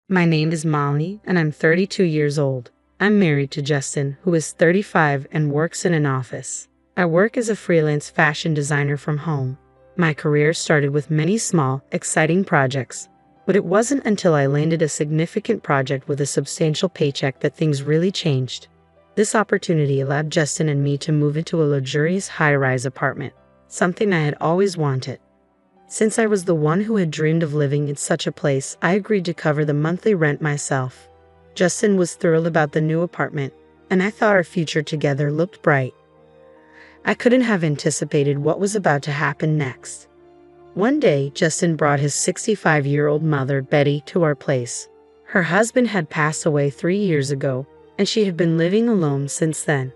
My name is Molly, and I'm 32 years old. I'm married to Justin, who is 35 and works in an office. I work as a freelance fashion designer from home. My career started with many small, exciting projects, but it wasn't until I landed a significant project with a substantial paycheck that things really changed. This opportunity allowed Justin and me to move into a luxurious high-rise apartment, something I had always wanted. Since I was the one who had dreamed of living in such a place, I agreed to cover the monthly rent myself. Justin was thrilled about the new apartment, and I thought our future together looked bright. I couldn't have anticipated what was about to happen next. One day, Justin brought his 65-year-old mother, Betty, to our place. Her husband had passed away 3 years ago, and she had been living alone since then.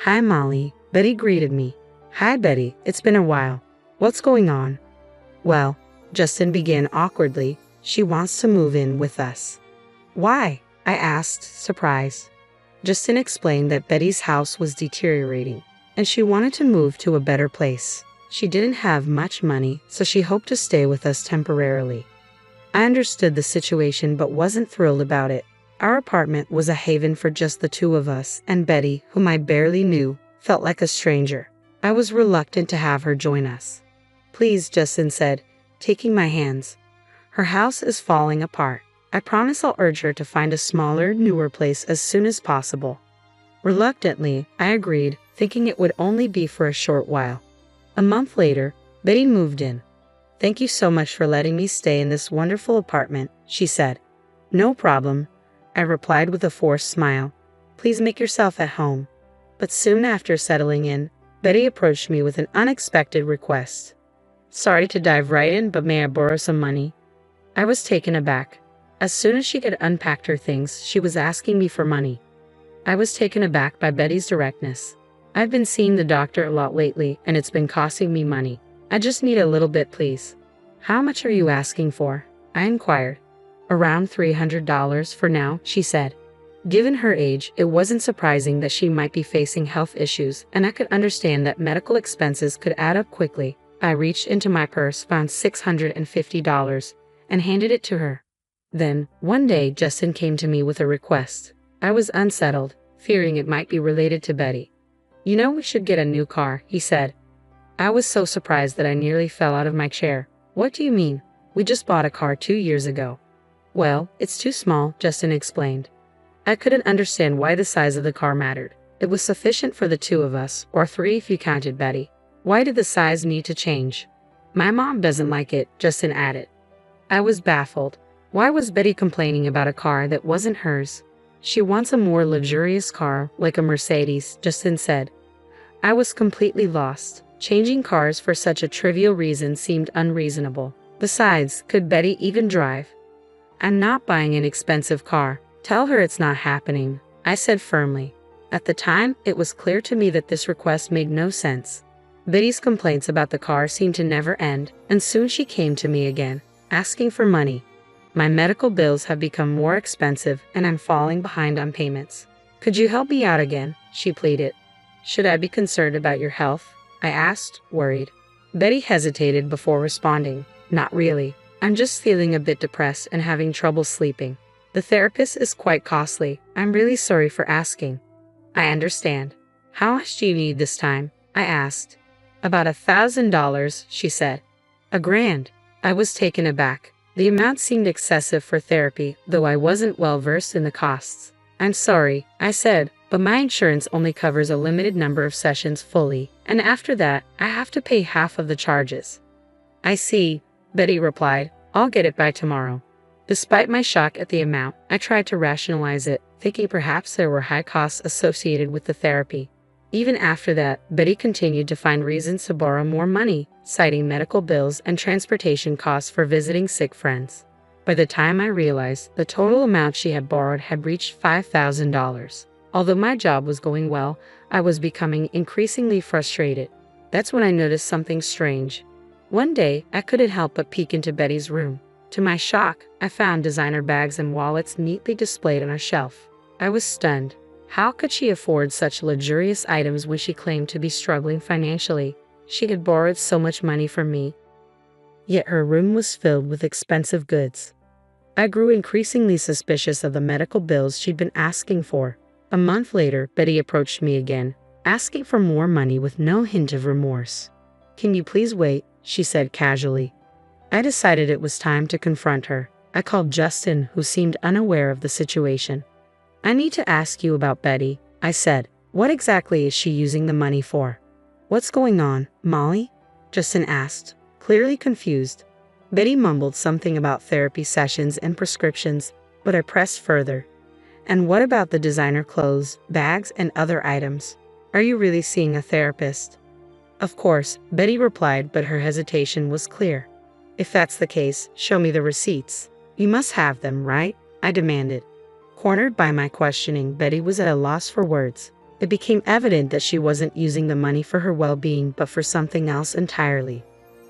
"Hi, Molly," Betty greeted me. "Hi, Betty, it's been a while. What's going on?" "Well," Justin began awkwardly, "she wants to move in with us." "Why?" I asked, surprised. Justin explained that Betty's house was deteriorating, and she wanted to move to a better place. She didn't have much money, so she hoped to stay with us temporarily. I understood the situation but wasn't thrilled about it. Our apartment was a haven for just the two of us, and Betty, whom I barely knew, felt like a stranger. I was reluctant to have her join us. "Please," Justin said, taking my hands. "Her house is falling apart. I promise I'll urge her to find a smaller, newer place as soon as possible." Reluctantly, I agreed, thinking it would only be for a short while. A month later, Betty moved in. "Thank you so much for letting me stay in this wonderful apartment," she said. "No problem," I replied with a forced smile. "Please make yourself at home." But soon after settling in, Betty approached me with an unexpected request. "Sorry to dive right in, but may I borrow some money?" I was taken aback. As soon as she had unpacked her things, she was asking me for money. I was taken aback by Betty's directness. "I've been seeing the doctor a lot lately, and it's been costing me money. I just need a little bit, please." "How much are you asking for?" I inquired. "Around $300 for now," she said. Given her age, it wasn't surprising that she might be facing health issues, and I could understand that medical expenses could add up quickly. I reached into my purse, found $650, and handed it to her. Then, one day, Justin came to me with a request. I was unsettled, fearing it might be related to Betty. "You know, we should get a new car," he said. I was so surprised that I nearly fell out of my chair. "What do you mean? We just bought a car 2 years ago." "Well, it's too small," Justin explained. I couldn't understand why the size of the car mattered. It was sufficient for the two of us, or 3 if you counted Betty. Why did the size need to change? "My mom doesn't like it," Justin added. I was baffled. Why was Betty complaining about a car that wasn't hers? "She wants a more luxurious car, like a Mercedes," Justin said. I was completely lost. Changing cars for such a trivial reason seemed unreasonable. Besides, could Betty even drive? "I'm not buying an expensive car. Tell her it's not happening," I said firmly. At the time, it was clear to me that this request made no sense. Betty's complaints about the car seemed to never end, and soon she came to me again, asking for money. "My medical bills have become more expensive, and I'm falling behind on payments. Could you help me out again?" she pleaded. "Should I be concerned about your health?" I asked, worried. Betty hesitated before responding. "Not really. I'm just feeling a bit depressed and having trouble sleeping. The therapist is quite costly. I'm really sorry for asking." "I understand. How much do you need this time?" I asked. "About $1,000, she said. $1,000. I was taken aback. The amount seemed excessive for therapy, though I wasn't well versed in the costs. "I'm sorry," I said, "but my insurance only covers a limited number of sessions fully, and after that, I have to pay half of the charges." "I see," Betty replied. "I'll get it by tomorrow." Despite my shock at the amount, I tried to rationalize it, thinking perhaps there were high costs associated with the therapy. Even after that, Betty continued to find reasons to borrow more money, citing medical bills and transportation costs for visiting sick friends. By the time I realized, the total amount she had borrowed had reached $5,000. Although my job was going well, I was becoming increasingly frustrated. That's when I noticed something strange. One day, I couldn't help but peek into Betty's room. To my shock, I found designer bags and wallets neatly displayed on a shelf. I was stunned. How could she afford such luxurious items when she claimed to be struggling financially? She had borrowed so much money from me, yet her room was filled with expensive goods. I grew increasingly suspicious of the medical bills she'd been asking for. A month later, Betty approached me again, asking for more money with no hint of remorse. "Can you please wait?" she said casually. I decided it was time to confront her. I called Justin, who seemed unaware of the situation. "I need to ask you about Betty," I said. "What exactly is she using the money for?" "What's going on, Molly?" Justin asked, clearly confused. Betty mumbled something about therapy sessions and prescriptions, but I pressed further. "And what about the designer clothes, bags, and other items? Are you really seeing a therapist?" "Of course," Betty replied, but her hesitation was clear. "If that's the case, show me the receipts. You must have them, right?" I demanded. Cornered by my questioning, Betty was at a loss for words. It became evident that she wasn't using the money for her well-being, but for something else entirely.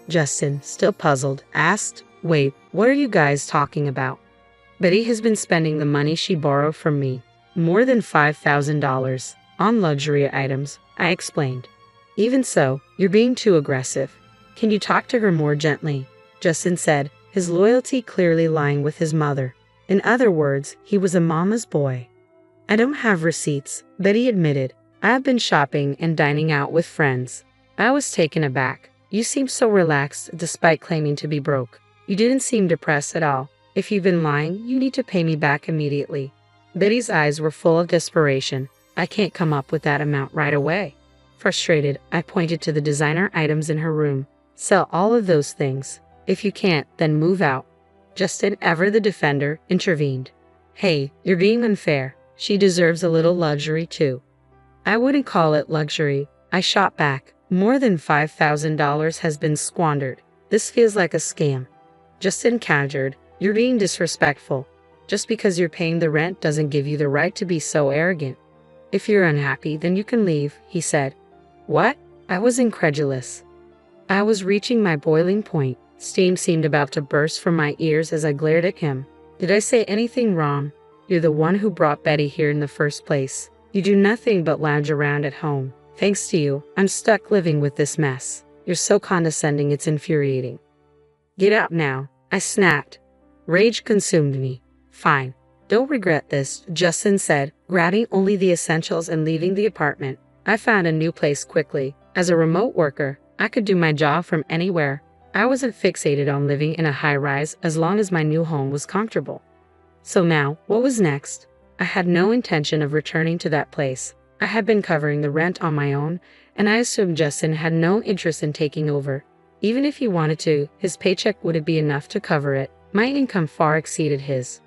Justin, still puzzled, asked, "Wait, what are you guys talking about?" "Betty has been spending the money she borrowed from me, more than $5,000, on luxury items," I explained. "Even so, you're being too aggressive. Can you talk to her more gently?" Justin said, his loyalty clearly lying with his mother. In other words, he was a mama's boy. "I don't have receipts," Betty admitted. "I have been shopping and dining out with friends." I was taken aback. "You seem so relaxed despite claiming to be broke. You didn't seem depressed at all. If you've been lying, you need to pay me back immediately." Betty's eyes were full of desperation. "I can't come up with that amount right away." Frustrated, I pointed to the designer items in her room. "Sell all of those things. If you can't, then move out." Justin, ever the defender, intervened. "Hey, you're being unfair. She deserves a little luxury too." "I wouldn't call it luxury," I shot back. "More than $5,000 has been squandered. This feels like a scam." Justin countered, "You're being disrespectful. Just because you're paying the rent doesn't give you the right to be so arrogant." "If you're unhappy, then you can leave," he said. "What?" I was incredulous. I was reaching my boiling point. Steam seemed about to burst from my ears as I glared at him. "Did I say anything wrong? You're the one who brought Betty here in the first place. You do nothing but lounge around at home. Thanks to you, I'm stuck living with this mess. You're so condescending, it's infuriating." "Get out now," I snapped. Rage consumed me. "Fine. Don't regret this," Justin said, grabbing only the essentials and leaving the apartment. I found a new place quickly. As a remote worker, I could do my job from anywhere. I wasn't fixated on living in a high-rise as long as my new home was comfortable. So now, what was next? I had no intention of returning to that place. I had been covering the rent on my own, and I assumed Justin had no interest in taking over. Even if he wanted to, his paycheck wouldn't be enough to cover it. My income far exceeded his.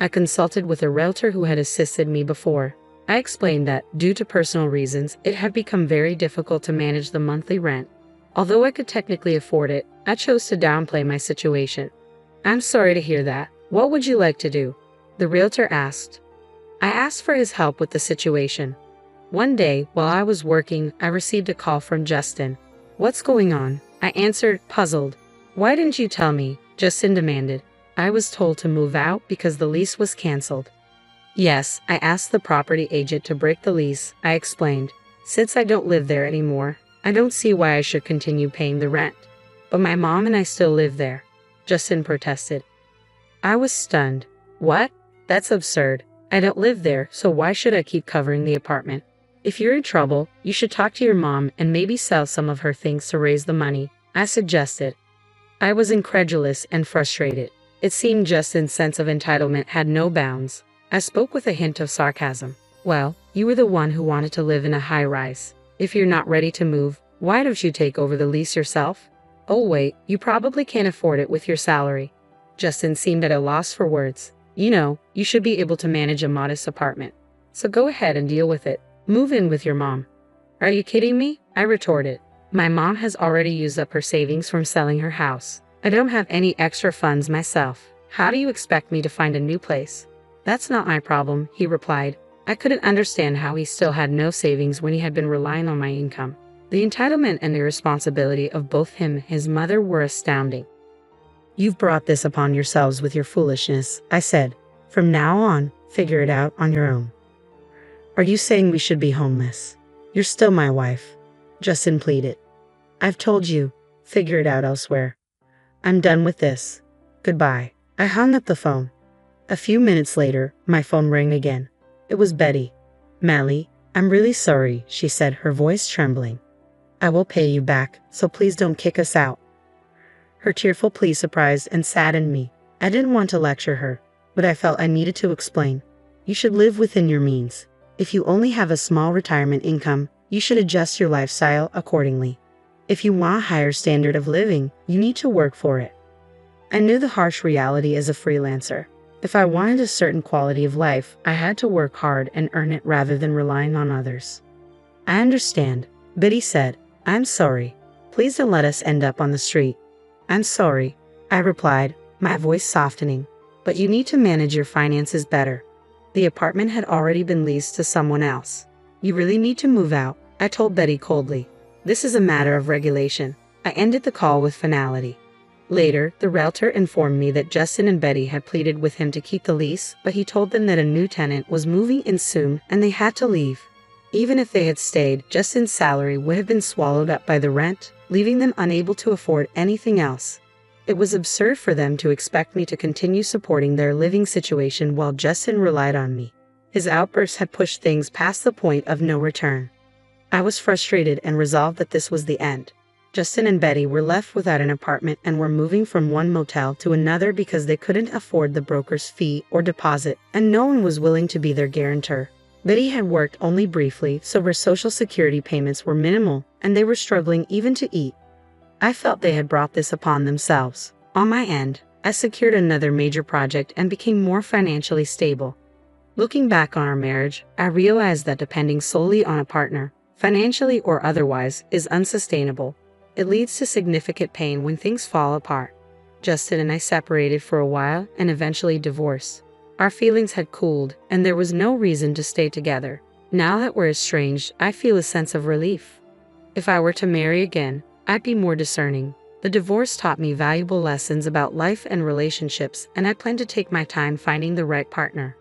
I consulted with a realtor who had assisted me before. I explained that, due to personal reasons, it had become very difficult to manage the monthly rent. Although I could technically afford it, I chose to downplay my situation. "I'm sorry to hear that. What would you like to do?" the realtor asked. I asked for his help with the situation. One day, while I was working, I received a call from Justin. "What's going on?" I answered, puzzled. "Why didn't you tell me?" Justin demanded. "I was told to move out because the lease was canceled." "Yes, I asked the property agent to break the lease," I explained. "Since I don't live there anymore, I don't see why I should continue paying the rent." "But my mom and I still live there," Justin protested. I was stunned. "What? That's absurd. I don't live there, so why should I keep covering the apartment? If you're in trouble, you should talk to your mom and maybe sell some of her things to raise the money," I suggested. I was incredulous and frustrated. It seemed Justin's sense of entitlement had no bounds. I spoke with a hint of sarcasm. "Well, you were the one who wanted to live in a high-rise. If you're not ready to move, why don't you take over the lease yourself?" "Oh wait, you probably can't afford it with your salary." Justin seemed at a loss for words. "You know, you should be able to manage a modest apartment. So go ahead and deal with it. Move in with your mom." "Are you kidding me?" I retorted. "My mom has already used up her savings from selling her house. I don't have any extra funds myself. How do you expect me to find a new place?" "That's not my problem," he replied. I couldn't understand how he still had no savings when he had been relying on my income. The entitlement and irresponsibility of both him and his mother were astounding. "You've brought this upon yourselves with your foolishness," I said. "From now on, figure it out on your own." "Are you saying we should be homeless? You're still my wife," Justin pleaded. "I've told you, figure it out elsewhere. I'm done with this. Goodbye." I hung up the phone. A few minutes later, my phone rang again. It was Betty. "Mally, I'm really sorry," she said, her voice trembling. "I will pay you back, so please don't kick us out." Her tearful plea surprised and saddened me. I didn't want to lecture her, but I felt I needed to explain. You should live within your means. If you only have a small retirement income, you should adjust your lifestyle accordingly. If you want a higher standard of living, you need to work for it. I knew the harsh reality as a freelancer. If I wanted a certain quality of life, I had to work hard and earn it rather than relying on others. "I understand," Betty said. "I'm sorry. Please don't let us end up on the street." "I'm sorry," I replied, my voice softening. "But you need to manage your finances better." The apartment had already been leased to someone else. "You really need to move out," I told Betty coldly. "This is a matter of regulation." I ended the call with finality. Later, the realtor informed me that Justin and Betty had pleaded with him to keep the lease, but he told them that a new tenant was moving in soon and they had to leave. Even if they had stayed, Justin's salary would have been swallowed up by the rent, leaving them unable to afford anything else. It was absurd for them to expect me to continue supporting their living situation while Justin relied on me. His outbursts had pushed things past the point of no return. I was frustrated and resolved that this was the end. Justin and Betty were left without an apartment and were moving from one motel to another because they couldn't afford the broker's fee or deposit, and no one was willing to be their guarantor. Betty had worked only briefly, so her Social Security payments were minimal, and they were struggling even to eat. I felt they had brought this upon themselves. On my end, I secured another major project and became more financially stable. Looking back on our marriage, I realized that depending solely on a partner, financially or otherwise, is unsustainable. It leads to significant pain when things fall apart. Justin and I separated for a while and eventually divorced. Our feelings had cooled, and there was no reason to stay together. Now that we're estranged, I feel a sense of relief. If I were to marry again, I'd be more discerning. The divorce taught me valuable lessons about life and relationships, and I plan to take my time finding the right partner.